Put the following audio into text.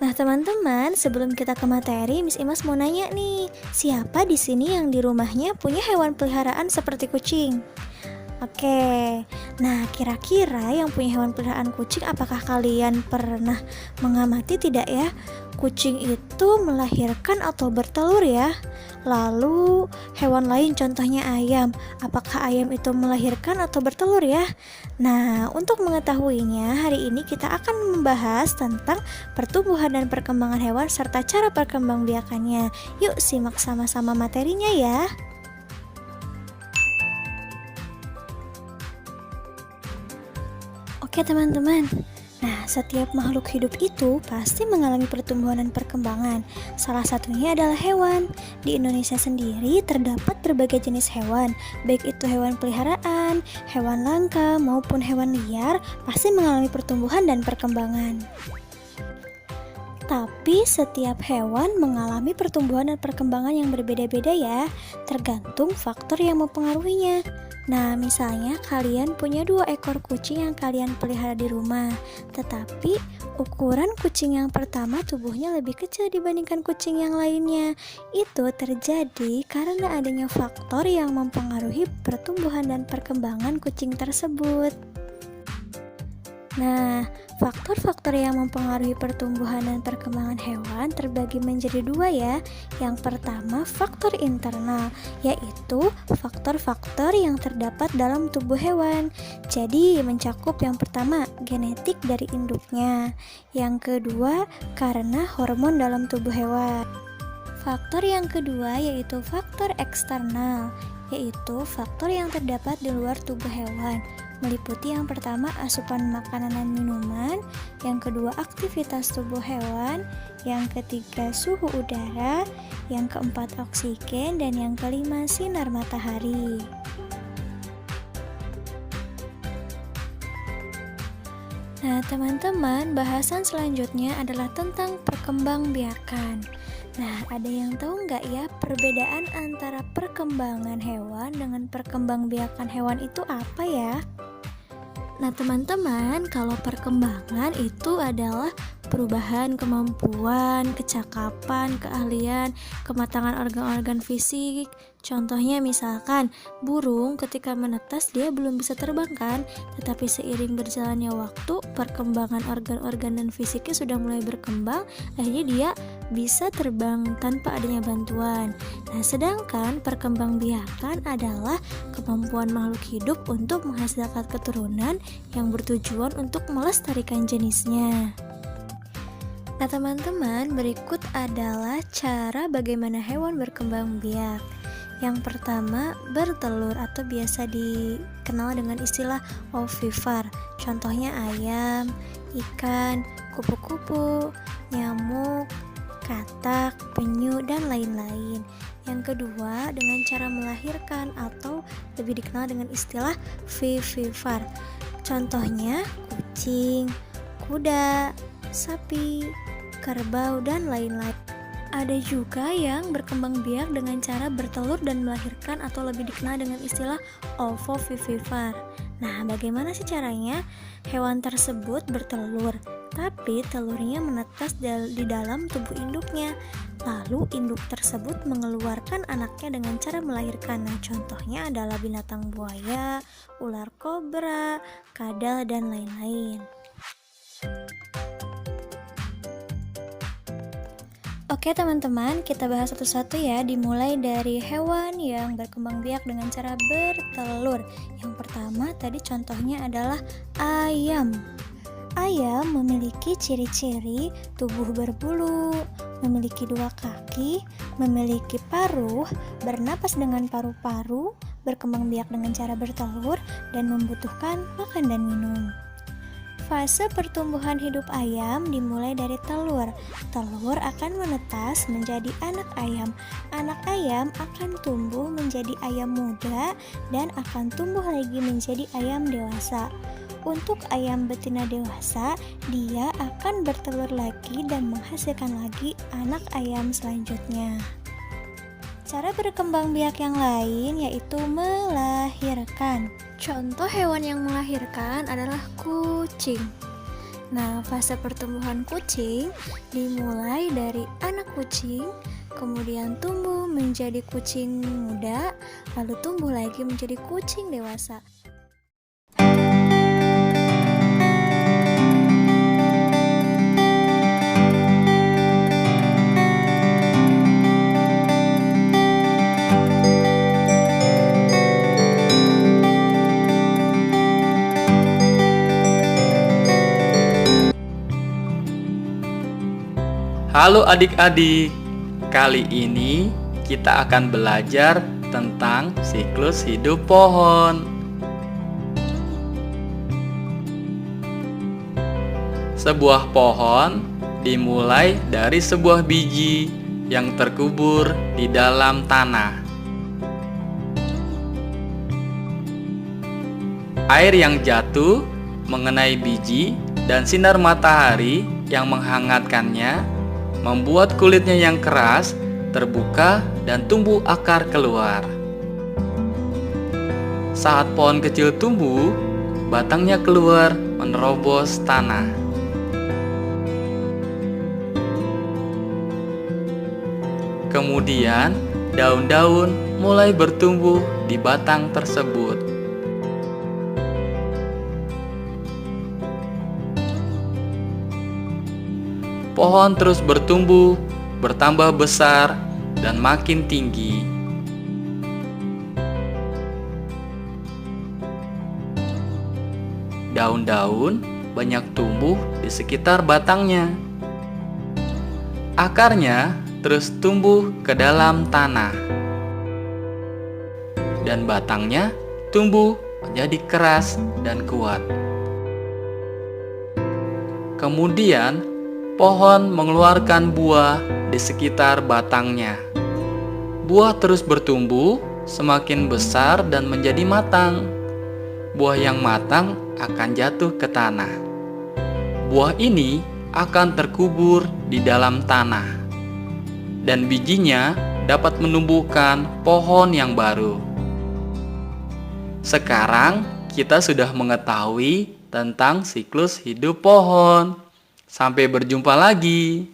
Nah, teman-teman, sebelum kita ke materi, Miss Imas mau nanya nih, siapa di sini yang di rumahnya punya hewan peliharaan seperti kucing? Oke, nah kira-kira yang punya hewan peliharaan kucing, apakah kalian pernah mengamati tidak ya? Kucing itu melahirkan atau bertelur ya. Lalu hewan lain contohnya ayam, apakah ayam itu melahirkan atau bertelur ya? Nah, untuk mengetahuinya, hari ini kita akan membahas tentang pertumbuhan dan perkembangan hewan serta cara perkembangbiakannya. Yuk simak sama-sama materinya ya. Oke teman-teman, nah setiap makhluk hidup itu pasti mengalami pertumbuhan dan perkembangan. Salah satunya adalah hewan. Di Indonesia sendiri terdapat berbagai jenis hewan, baik itu hewan peliharaan, hewan langka maupun hewan liar, pasti mengalami pertumbuhan dan perkembangan. Tapi setiap hewan mengalami pertumbuhan dan perkembangan yang berbeda-beda ya, tergantung faktor yang mempengaruhinya. Nah, misalnya kalian punya 2 ekor kucing yang kalian pelihara di rumah, tetapi ukuran kucing yang pertama tubuhnya lebih kecil dibandingkan kucing yang lainnya. Itu terjadi karena adanya faktor yang mempengaruhi pertumbuhan dan perkembangan kucing tersebut. Nah, faktor-faktor yang mempengaruhi pertumbuhan dan perkembangan hewan terbagi menjadi 2 ya. Yang pertama, faktor internal, yaitu faktor-faktor yang terdapat dalam tubuh hewan. Jadi, mencakup yang pertama, genetik dari induknya. Yang kedua, karena hormon dalam tubuh hewan. Faktor yang kedua yaitu faktor eksternal, yaitu faktor yang terdapat di luar tubuh hewan, meliputi yang pertama asupan makanan dan minuman, yang kedua aktivitas tubuh hewan, yang ketiga suhu udara, yang keempat oksigen, dan yang kelima sinar matahari. Nah, teman-teman, bahasan selanjutnya adalah tentang perkembangbiakan. Nah, ada yang tahu nggak ya perbedaan antara perkembangan hewan dengan perkembangbiakan hewan itu apa ya? Nah, teman-teman, kalau perkembangan itu adalah perubahan kemampuan, kecakapan, keahlian, kematangan organ-organ fisik. Contohnya misalkan burung ketika menetas dia belum bisa terbang kan, tetapi seiring berjalannya waktu, perkembangan organ-organ dan fisiknya sudah mulai berkembang, akhirnya dia bisa terbang tanpa adanya bantuan. Nah, sedangkan perkembangbiakan adalah kemampuan makhluk hidup untuk menghasilkan keturunan yang bertujuan untuk melestarikan jenisnya. Nah, teman-teman, berikut adalah cara bagaimana hewan berkembang biak. Yang pertama, bertelur atau biasa dikenal dengan istilah ovipar. Contohnya ayam, ikan, kupu-kupu, nyamuk, katak, penyu, dan lain-lain. Yang kedua, dengan cara melahirkan atau lebih dikenal dengan istilah vivipar. Contohnya kucing, kuda, sapi, kerbau, dan lain-lain. Ada juga yang berkembang biak dengan cara bertelur dan melahirkan atau lebih dikenal dengan istilah ovovivipar. Nah, bagaimana sih caranya? Hewan tersebut bertelur, tapi telurnya menetas di dalam tubuh induknya. Lalu induk tersebut mengeluarkan anaknya dengan cara melahirkan. Nah, contohnya adalah binatang buaya, ular kobra, kadal, dan lain-lain. Oke teman-teman, kita bahas satu-satu ya, dimulai dari hewan yang berkembang biak dengan cara bertelur. Yang pertama tadi contohnya adalah ayam. Ayam memiliki ciri-ciri tubuh berbulu, memiliki 2 kaki, memiliki paruh, bernapas dengan paru-paru, berkembang biak dengan cara bertelur, dan membutuhkan makan dan minum. Fase pertumbuhan hidup ayam dimulai dari telur. Telur akan menetas menjadi anak ayam. Anak ayam akan tumbuh menjadi ayam muda dan akan tumbuh lagi menjadi ayam dewasa. Untuk ayam betina dewasa, dia akan bertelur lagi dan menghasilkan lagi anak ayam selanjutnya. Cara berkembang biak yang lain yaitu melahirkan. Contoh hewan yang melahirkan adalah kucing. Nah, fase pertumbuhan kucing dimulai dari anak kucing, kemudian tumbuh menjadi kucing muda, lalu tumbuh lagi menjadi kucing dewasa. Halo adik-adik, kali ini kita akan belajar tentang siklus hidup pohon. Sebuah pohon dimulai dari sebuah biji yang terkubur di dalam tanah. Air yang jatuh mengenai biji dan sinar matahari yang menghangatkannya membuat kulitnya yang keras terbuka dan tumbuh akar keluar. Saat pohon kecil tumbuh, batangnya keluar menerobos tanah. Kemudian, daun-daun mulai bertumbuh di batang tersebut. Pohon terus bertumbuh, bertambah besar, dan makin tinggi. Daun-daun banyak tumbuh di sekitar batangnya. Akarnya terus tumbuh ke dalam tanah. Dan batangnya tumbuh menjadi keras dan kuat. Kemudian, pohon mengeluarkan buah di sekitar batangnya. Buah terus bertumbuh, semakin besar dan menjadi matang. Buah yang matang akan jatuh ke tanah. Buah ini akan terkubur di dalam tanah, dan bijinya dapat menumbuhkan pohon yang baru. Sekarang kita sudah mengetahui tentang siklus hidup pohon. Sampai berjumpa lagi.